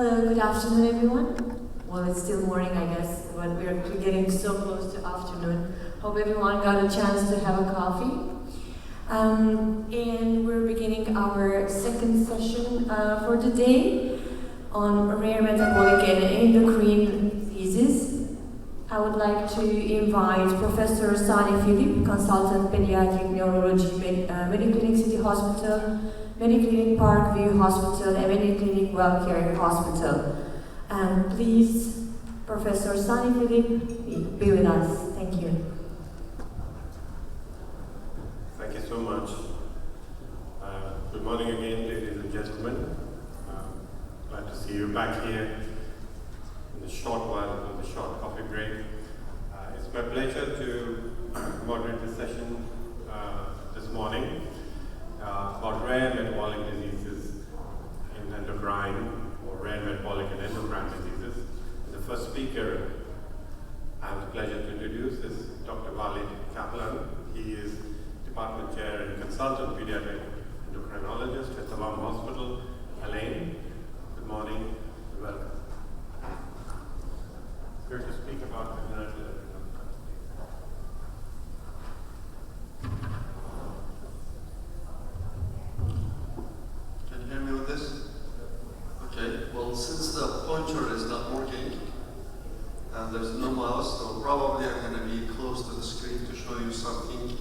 Hello, good afternoon everyone. Well, it's still morning I guess, but we're getting so close to afternoon. Hope everyone got a chance to have a coffee. And we're beginning our second session for today on rare metabolic and endocrine diseases. I would like to invite Professor Sani Philip, Consultant Pediatric Neurology, Mediclinic City Hospital, Mediclinic Parkview Hospital, and Mediclinic Wellcare Hospital. Please, Professor Sani Philip, be with us. Thank you. Thank you so much. Good morning again, ladies and gentlemen. Glad to see you back here in the short while, in the short coffee break. It's my pleasure to moderate this session this morning about rare metabolic diseases in endocrine, or rare metabolic and endocrine diseases. And the first speaker I have the pleasure to introduce is Dr. Walid Kaplan. He is Department Chair and Consultant Pediatric Endocrinologist at Tawam Hospital, Elaine. Good morning and welcome. Here to speak about congenital adrenal. Can you hear me with this? Okay, well, since the pointer is not working and there's no mouse, so probably I'm going to be close to the screen to show you something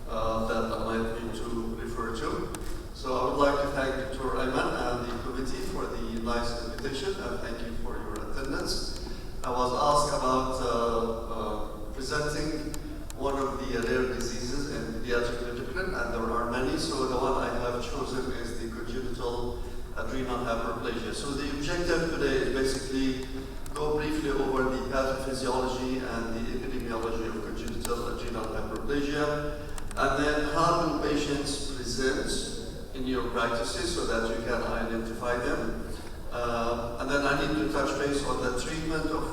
that I might need to refer to. So I would like to thank Dr. Ayman and the committee for the nice invitation, and thank you for your attendance. I was asked about presenting one of the rare diseases in pediatric endocrine, and there are many, so the one I have chosen is the congenital adrenal hyperplasia. So the objective today is basically go briefly over the pathophysiology and the epidemiology of congenital adrenal hyperplasia, and then how do patients present in your practices so that you can identify them. And then I need to touch base on the treatment of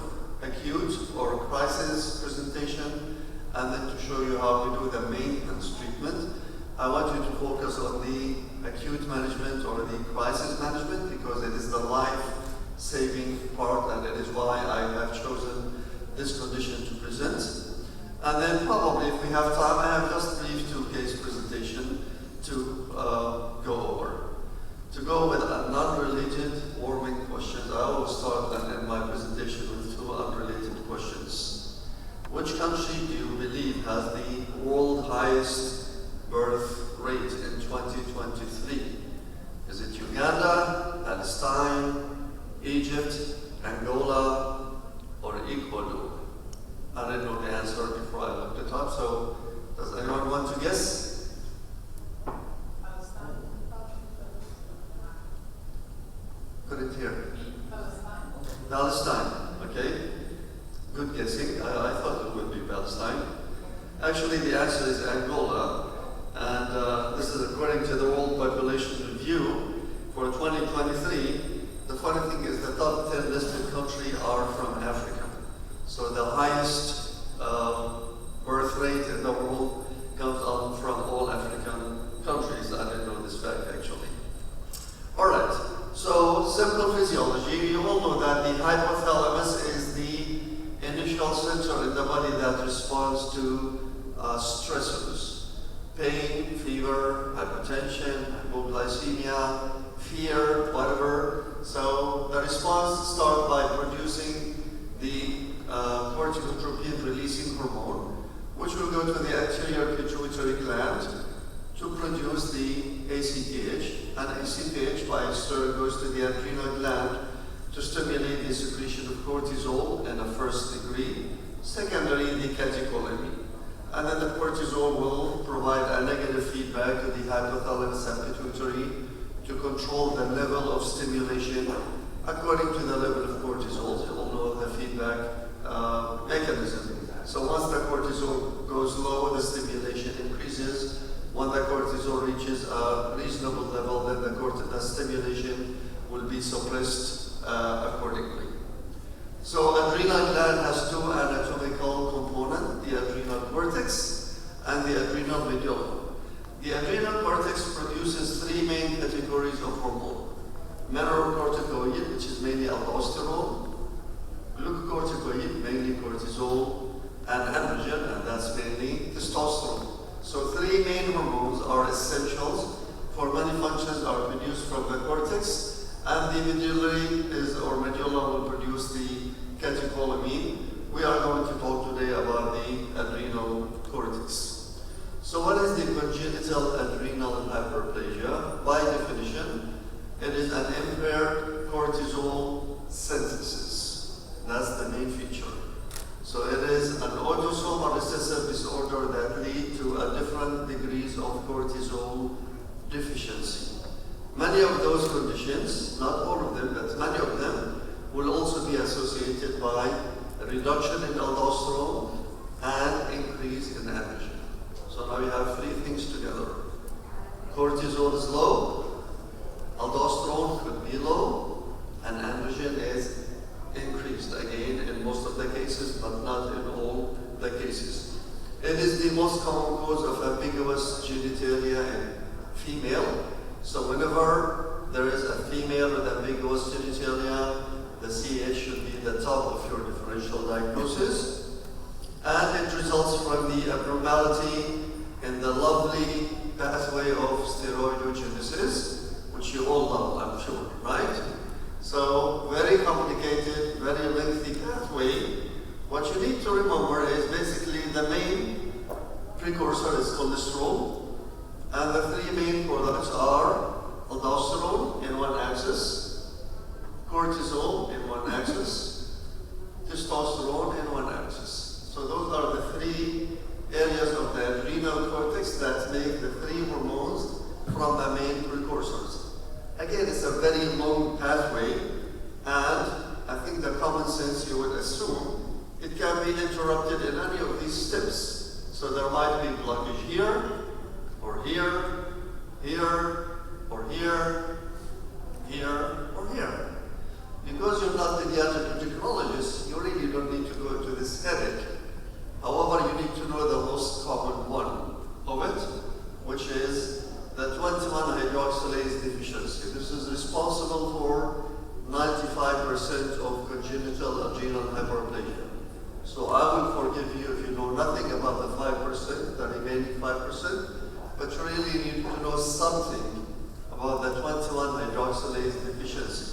acute or crisis presentation, and then to show you how we do the maintenance treatment. I want you to focus on the acute management or the crisis management because it is the life-saving part, and it is why I have chosen this condition to present. And then probably, if we have time, I have just brief two-case presentation to go over. To go with an unrelated warming questions, I always start and end my presentation with two unrelated questions. Which country do you believe has the world highest birth rate in 2023? Is it Uganda, Palestine, Egypt, Angola, or Ecuador? I didn't know the answer before I looked it up, so does anyone want to guess? Palestine. Couldn't hear. Palestine, okay. Good guessing. I thought it would be Palestine. Actually, the answer is Angola, and this is according to the World Population Review for 2023. The funny thing is the top 10 listed countries are from Africa. So the highest birth rate in the world comes out from all African countries. I didn't know this fact actually. All right, so simple physiology. You all know that the hypothalamus is the initial center in the body that responds to stressors. Pain, fever, hypertension, hypoglycemia, fear, whatever. So the response starts by producing the corticotropin releasing hormone, which will go to the anterior pituitary gland to produce the ACTH, and ACTH by its turn goes to the adrenal gland to stimulate the secretion of cortisol in a first degree, secondary the catecholamine. And then the cortisol will provide a negative feedback to the hypothalamus and pituitary to control the level of stimulation according to the level of cortisol. You all know the feedback mechanism. So once the cortisol goes low, the stimulation increases. When the cortisol reaches a reasonable level, then the stimulation will be suppressed accordingly. So adrenal gland has two anatomical components, the adrenal cortex and the adrenal medulla. The adrenal cortex produces three main categories of hormone. mineralocorticoid, which is mainly aldosterone, glucocorticoid, mainly cortisol, and androgen, and that's mainly testosterone. So three main hormones are essentials for many functions are produced from the cortex, and the medullary medulla will produce the catecholamine. We are going to talk today about the adrenal cortex. So what is the congenital adrenal hyperplasia? By definition, it is an impaired cortisol synthesis. That's the main feature. So it is an autosomal recessive disorder that leads to a different degrees of cortisol deficiency. Many of those conditions, not all of them, but many of them, will also be associated by a reduction in aldosterone and increase in androgen. So now you have three things together. Cortisol is low, aldosterone could be low, and androgen is increased, again, in most of the cases, but not in all the cases. It is the most common cause of ambiguous genitalia in female. So whenever there is a female with ambiguous genitalia, the CH should be the top of your differential diagnosis. And it results from the abnormality in the lovely pathway of steroidogenesis, which you all love, I'm sure, right? So very complicated, very lengthy pathway. What you need to remember is basically the main precursor is cholesterol, and the three main products are aldosterone in one axis, cortisol in one axis, testosterone in one axis. So those are the three areas of the adrenal cortex that make the three hormones from the main precursors. Again, it's a very long pathway, and I think the common sense you would assume it can be interrupted in any of these steps. So there might be blockage here, or here, here, or here, here, or here. Because you're not pediatric endocrinologist, you really don't need to go into this headache. However, you need to know the most common one of it, which is the 21-hydroxylase deficiency. This is responsible for 95% of congenital adrenal hyperplasia. So I will forgive you if you know nothing about the 5%, the remaining 5%, but you really need to know something about the 21-hydroxylase deficiency.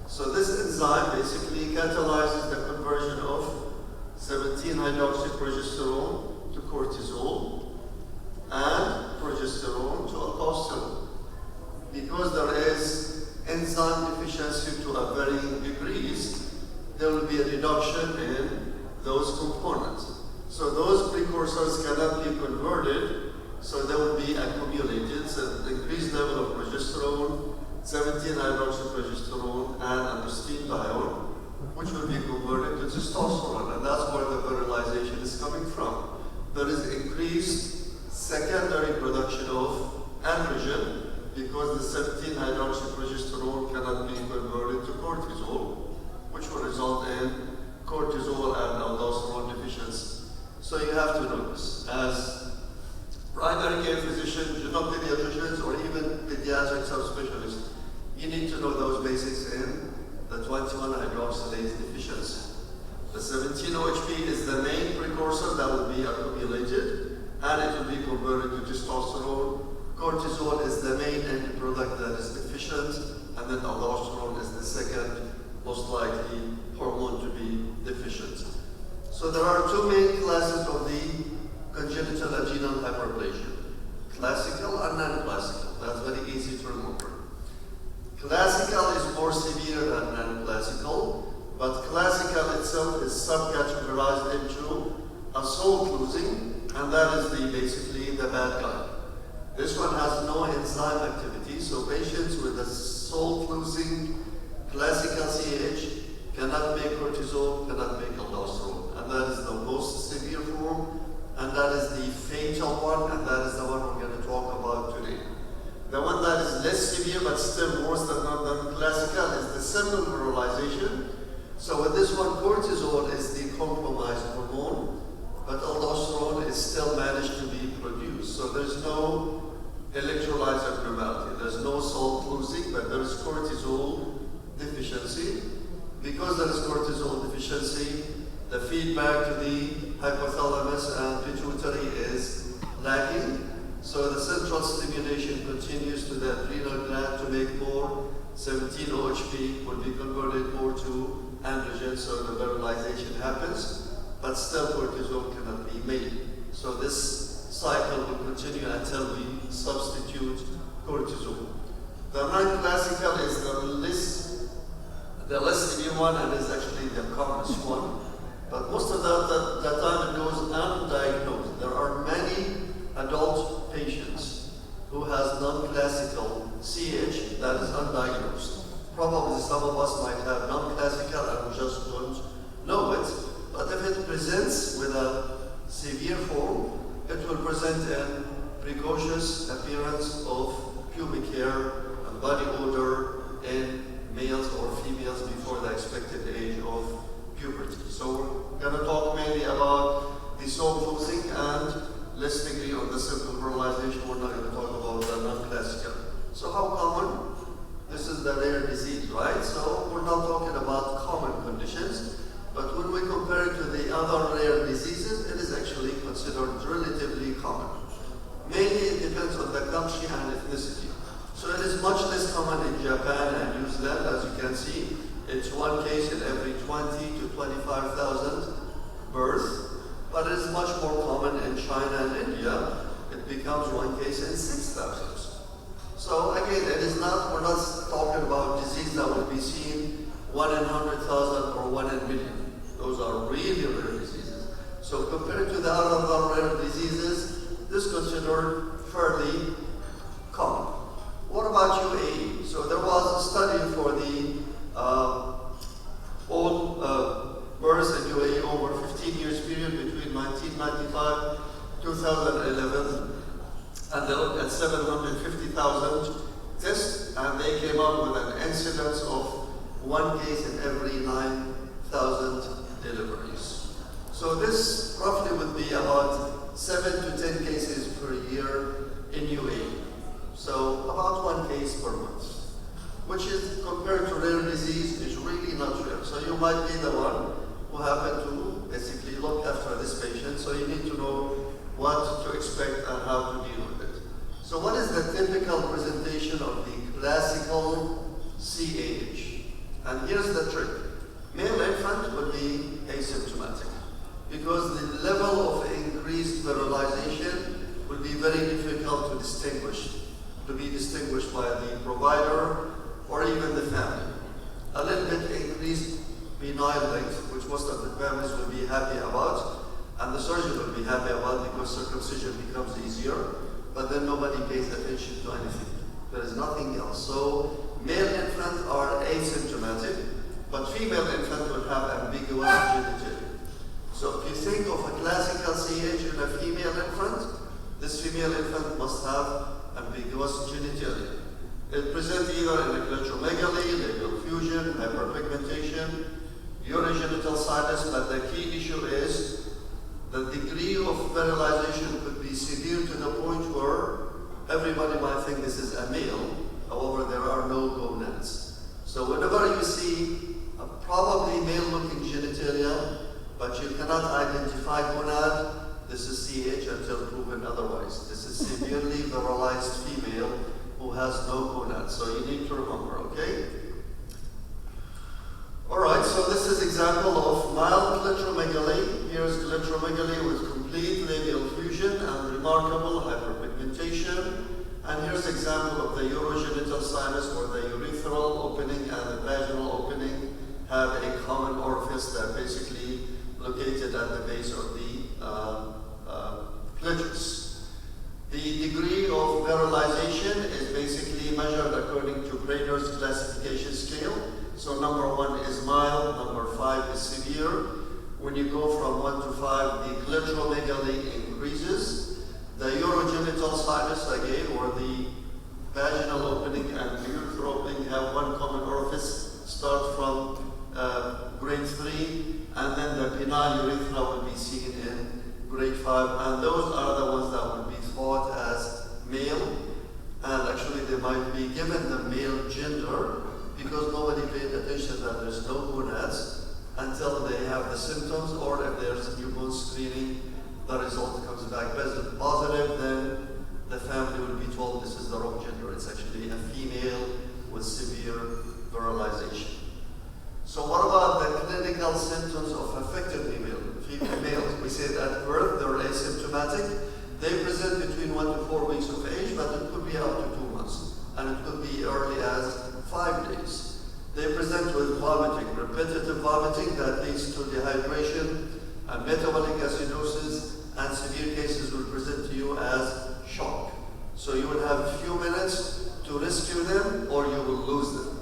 So this enzyme basically catalyzes the conversion of 17-hydroxyprogesterone to cortisol and progesterone to aldosterone. Because there is enzyme deficiency to a varying degrees, there will be a reduction in those components. So those precursors cannot be converted, so they will be accumulated. So the increased level of progesterone, 17-hydroxyprogesterone, and androstenedione, which will be converted to testosterone, and that's where the virilization is coming from. There is increased secondary production of androgen because the 17-hydroxyprogesterone cannot be converted to cortisol, which will result in cortisol and aldosterone deficiency. So you have to know this. As primary care physicians, general pediatricians, or even pediatric subspecialists, you need to know those basics in the 21-hydroxylase deficiency. The 17-OHP is the main precursor that will be accumulated, and it will be converted to testosterone. Cortisol is the main end product that is deficient, and then aldosterone is the second most likely hormone to be deficient. So there are two main classes of the congenital adrenal hyperplasia, classical and non-classical. That's very easy to remember. Classical is more severe than non-classical, but classical itself is subcategorized into a soul closing, and that is basically the bad guy. This one has no enzyme activity, so patients with a soul closing classical CAH cannot make cortisol, cannot make aldosterone, and that is the most severe form, and that is the fatal one, and that is the one we're going to talk about today. The one that is less severe but still worse than classical is the simple virilization. So with this one, cortisol is the compromised hormone, but aldosterone is still managed to be produced. So there's no electrolyte abnormality. There's no salt losing, but there is cortisol deficiency. Because there is cortisol deficiency, the feedback to the hypothalamus and pituitary is lacking. So the central stimulation continues to the adrenal gland to make more 17-OHP will be converted more to androgen, so the virilization happens, but still cortisol cannot be made. So this cycle will continue until we substitute cortisol. The non-classical is the less immune one and is actually the commonest one. But most of the time it goes undiagnosed. There are many adult patients who has non-classical CH that is undiagnosed. Probably some of us might have non-classical and we just don't know it. But if it presents with a severe form, it will present in precocious appearance of pubic hair and body odor in males or females before the expected age of puberty. So we're going to talk mainly about the soul closing and less degree on the simple virilization. We're not going to talk about the non-classical. So how common? This is the rare disease, right? So we're not talking about common conditions, but when we compare it to the other rare diseases, it is actually considered relatively common. Mainly it depends on the country and ethnicity. So it is much less common in Japan and New Zealand, as you can see. It's one case in every 20 to 25,000 births, but it is much more common in China and India. It becomes one case in 6,000. So again, we're not talking about disease that will be seen 1 in 100,000 or 1 in a million. Those are really rare diseases. So compared to the other rare diseases, this is considered fairly common. What about UAE? So there was a study for the all births in UAE over 15 years period between 1995 2011, and they looked at 750,000 tests, and they came up with an incidence of one case in every 9,000 deliveries. So this roughly would be about 7 to 10 cases per year in UAE. So about one case per month, which is compared to rare disease is really not rare. So you might be the one who happened to basically look after this patient, so you need to know what to expect and how to deal with it. So what is the typical presentation of the classical CAH? And here's the trick. Male infant will be asymptomatic because the level of increased virilization will be very difficult to be distinguished by the provider or even the family. A little bit increased benign length, which most of the families will be happy about, and the surgeon will be happy about because circumcision becomes easier, but then nobody pays attention to anything. There is nothing else. So male infants are asymptomatic, but female infant will have ambiguous genitalia. So if you think of a classical CH in a female infant, this female infant must have ambiguous genitalia. It presents either in acromegaly, labial fusion, hyperpigmentation, urogenital sinus, but the key issue is the degree of virilization could be severe to the point where everybody might think this is a male, however there are no gonads. So whenever you see a probably male-looking genitalia, but you cannot identify gonad, this is CH until proven otherwise. This is severely virilized female who has no gonad. So you need to remember, okay? Alright, so this is example of mild clitoromegaly. Here's clitoromegaly with complete labial fusion and remarkable hyperpigmentation. And here's example of the urogenital sinus where the urethral opening and the vaginal opening have a common orifice that basically located at the base of the clitoris. The degree of virilization is basically measured according to Brainer's classification scale. So number 1 is mild, number 5 is severe. When you go from 1 to 5, the clitoromegaly increases. The urogenital sinus again, or the vaginal opening and the urethral opening have one common orifice, start from grade 3, and then the penile urethra will be seen in grade 5, and those are the ones that will be thought as male, and actually they might be given the male gender because nobody paid attention that there's no gonads until they have the symptoms, or if there's newborn screening, the result comes back positive, then the family will be told this is the wrong gender. It's actually a female with severe virilization. So what about the clinical symptoms of affected female males? We said at birth they're asymptomatic. They present between 1 to 4 weeks of age, but it could be up to 2 months, and it could be early as 5 days. They present with vomiting, repetitive vomiting that leads to dehydration and metabolic acidosis, and severe cases will present to you as shock. So you will have a few minutes to rescue them, or you will lose them.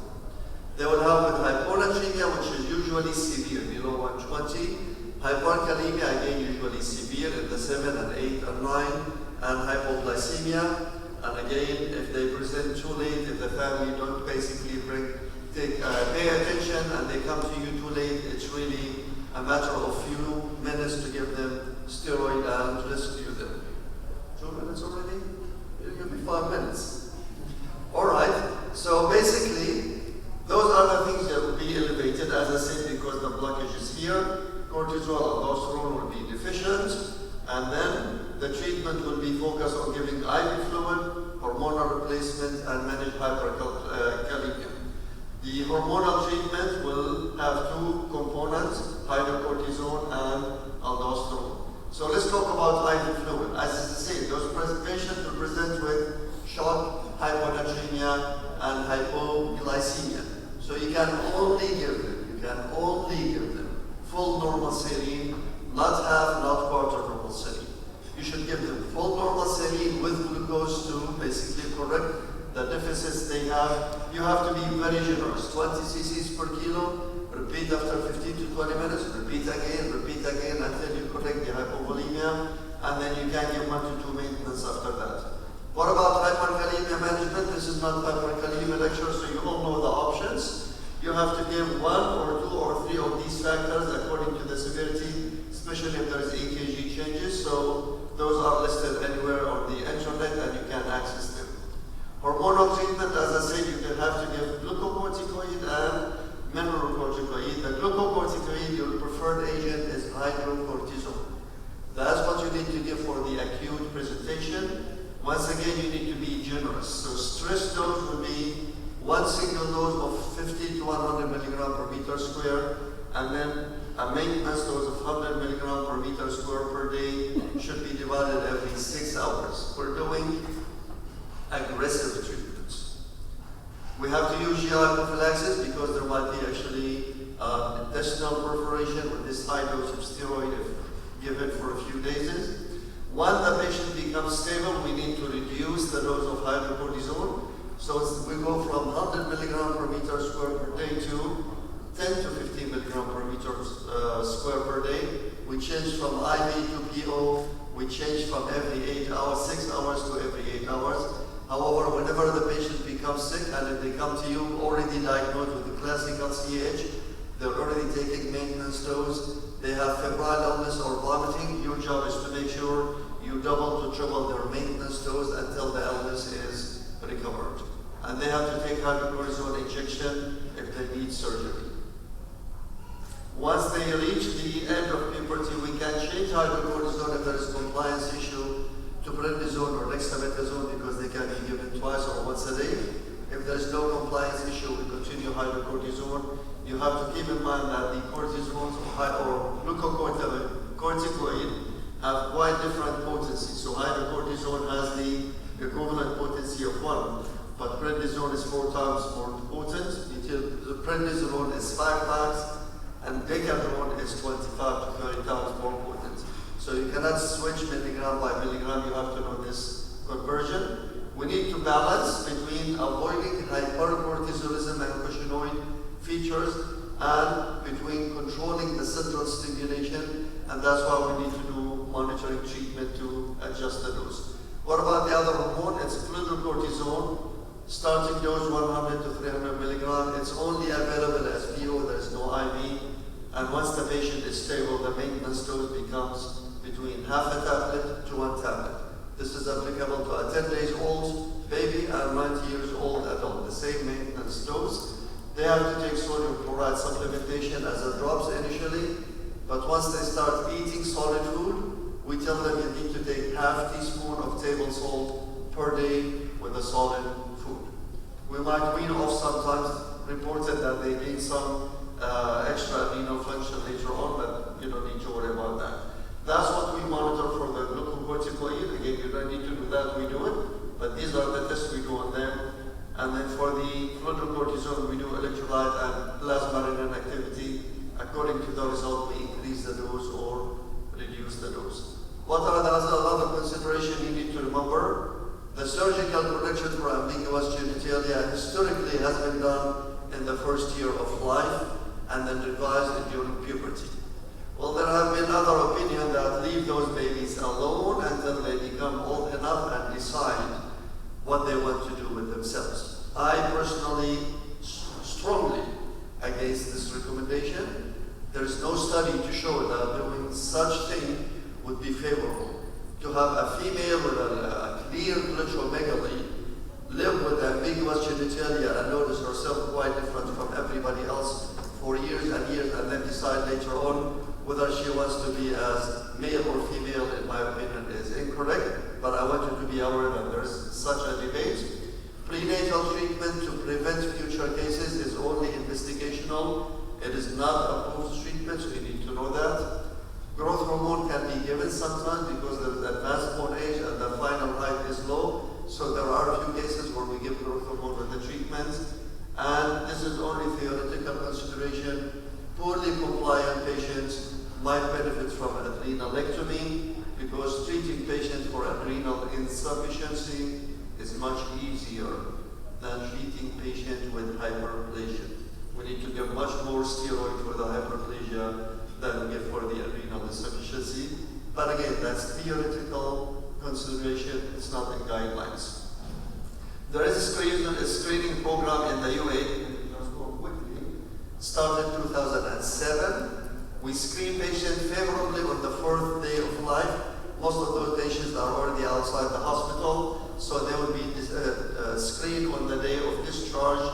They will have with hyponatremia, which is usually severe, below 120. Hyperkalemia, again, usually severe in the 7 and 8 and 9. And hypoglycemia, and again, if they present too late, if the family don't basically pay attention and they come to you too late, it's really a matter of few minutes to give them steroid and rescue them. 2 minutes already? It'll be 5 minutes. All right, so basically, those are the things that will be elevated, as I said, because the blockage is here. Cortisol, aldosterone will be deficient, and then the treatment will be focused on giving IV fluid, hormonal replacement, and manage hyperkalemia. The hormonal treatment will have 2 components, hydrocortisone and aldosterone. So let's talk about IV fluid. As I said, those patients will present with shock, hyponatremia, and hypoglycemia. So you can only give them full normal saline, not half, not quarter normal saline. You should give them full normal saline with glucose to basically correct the deficits they have. You have to be very generous. 20 cc's per kilo, repeat after 15 to 20 minutes, repeat again until you correct the hypovolemia, and then you can give 1 to 2 maintenance after that. What about hyperkalemia management? This is not hyperkalemia lecture, so you all know the options. You have to give 1 or 2 or 3 of these factors according to the severity, especially if there is EKG changes. So those are listed anywhere on the internet and you can access them. Hormonal treatment, as I said, you can have to give glucocorticoid and mineralocorticoid. The glucocorticoid, your preferred agent is hydrocortisone. That's what you need to give for the acute presentation. Once again, you need to be generous. So stress dose will be 1 single dose of 50 to 100 milligram per meter square, and then a maintenance dose of 100 milligram per meter square per day should be divided every 6 hours. We're doing aggressive treatments. We have to use GI prophylaxis because there might be actually intestinal perforation with this high dose of steroid if given for a few days. When the patient becomes stable, we need to reduce the dose of hydrocortisone. So we go from 100 milligram per meter square per day to 10 to 15 milligram per meter square per day. We change from IV to PO. We change from every 8 hours, 6 hours to every 8 hours. However, whenever the patient becomes sick and if they come to you already diagnosed with the classical CAH, they're already taking maintenance dose, they have febrile illness or vomiting, your job is to make sure you double to triple their maintenance dose until the illness is recovered. And they have to take hydrocortisone injection if they need surgery. Once they reach the end of puberty, we can change hydrocortisone if there is a compliance issue to prednisone or dexamethasone because they can be given twice or once a day. If there is no compliance issue, we continue hydrocortisone. You have to keep in mind that the cortisones or glucocorticoid have quite different potencies. So hydrocortisone has the equivalent potency of 1, but prednisone is 4 times more potent. The prednisolone is 5 times, and decadrone is 25 to 30 times more potent. So you cannot switch milligram by milligram, you have to know this conversion. We need to balance between avoiding hypercortisolism and cushingoid features and between controlling the central stimulation, and that's why we need to do monitoring treatment to adjust the dose. What about the other hormone? It's fludrocortisone. Starting dose 100 to 300 milligram. It's only available as PO, there's no IV. And once the patient is stable, the maintenance dose becomes between half a tablet to 1 tablet. This is applicable to a 10 days old baby and 90 years old adult, the same maintenance dose. They have to take sodium chloride supplementation as a drops initially, but once they start eating solid food, we tell them you need to take half teaspoon of table salt per day with the solid food. We might wean off sometimes, reported that they gain some extra adrenal function later on, but you don't need to worry about that. That's what we monitor for the glucocorticoid. Again, you don't need to do that, we do it, but these are the tests we do on them. And then for the fludrocortisone, we do electrolyte and plasma renin activity. According to the result, we increase the dose or reduce the dose. What are the other considerations you need to remember? The surgical correction for ambiguous genitalia historically has been done in the first year of life and then revised during puberty. Well, there have been other opinions that leave those babies alone until they become old enough and decide what they want to do with themselves. I personally strongly against this recommendation. There is no study to show that doing such thing would be favorable. To have a female with a clear clitoromegaly live with ambiguous genitalia and notice herself quite different from everybody else for years and years, and then decide later on whether she wants to be as male or female, in my opinion, is incorrect. But I want you to be aware that there is such a debate. Prenatal treatment to prevent future cases is only investigational. It is not approved treatment, so you need to know that. Growth hormone can be given sometimes because there is advanced bone age and the final height is low. So there are a few cases where we give growth hormone with the treatment. And this is only theoretical consideration. Poorly compliant patients might benefit from adrenalectomy because treating patients for adrenal insufficiency is much easier than treating patients with hyperplasia. We need to give much more steroid for the hyperplasia than we give for the adrenal insufficiency. But again, that's theoretical consideration, it's not in guidelines. There is a screening program in the UAE, let's go quickly, started in 2007. We screen patients favorably on the fourth day of life. Most of those patients are already outside the hospital, so they will be screened on the day of discharge.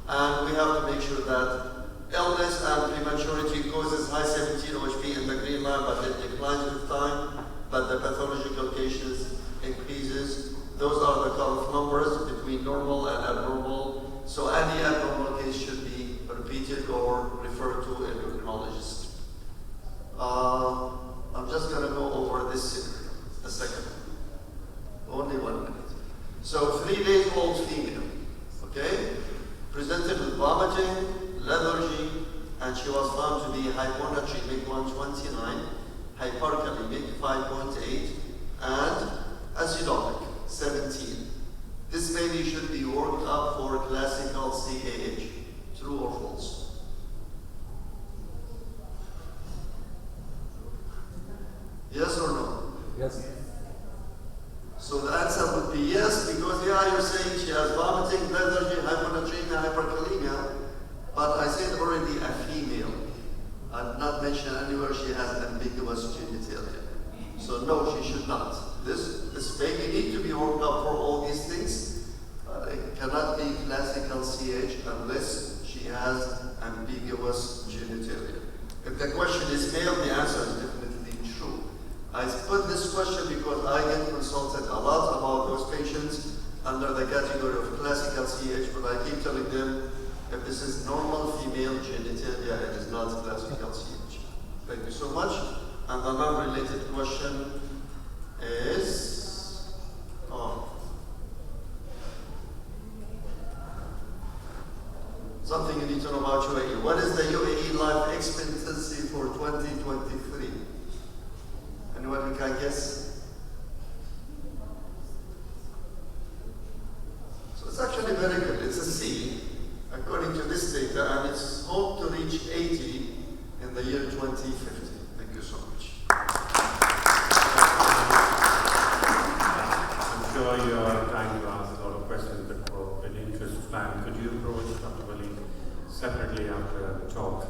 And we have to make sure that illness and prematurity causes high 17 OHP in the green line, but it declines with time, but the pathological cases increases. Those are the cutoff numbers between normal and abnormal. So any abnormal case should be repeated or referred to an endocrinologist. I'm just going to go over this scenario a second. Only 1 minute. So 3-day-old female, okay, presented with vomiting, lethargy, and she was found to be hyponatremic 129, hyperkalemic 5.8, and acidotic 17. This baby should be worked up for classical CAH. True or false? Yes or no? Yes. So the answer would be yes, because you're saying she has vomiting, lethargy, hyponatremia, hyperkalemia, but I said already a female. I did not mention anywhere she has ambiguous genitalia. So no, she should not. This baby needs to be worked up for all these things. It cannot be classical CH unless she has ambiguous genitalia. If the question is male, the answer is definitely true. I put this question because I get consulted a lot about those patients under the category of classical CH, but I keep telling them if this is normal female genitalia, it is not classical CH. Thank you so much. And the non-related question is, something you need to know about UAE. What is the UAE life expectancy for 2023? Anyone can guess? So it's actually very good. It's a C, according to this data, and it's hoped to reach 80 in the year 2050. Thank you so much. I'm sure you are trying to ask a lot of questions, but for an interest of time, could you approach Dr. Walid separately after the talk?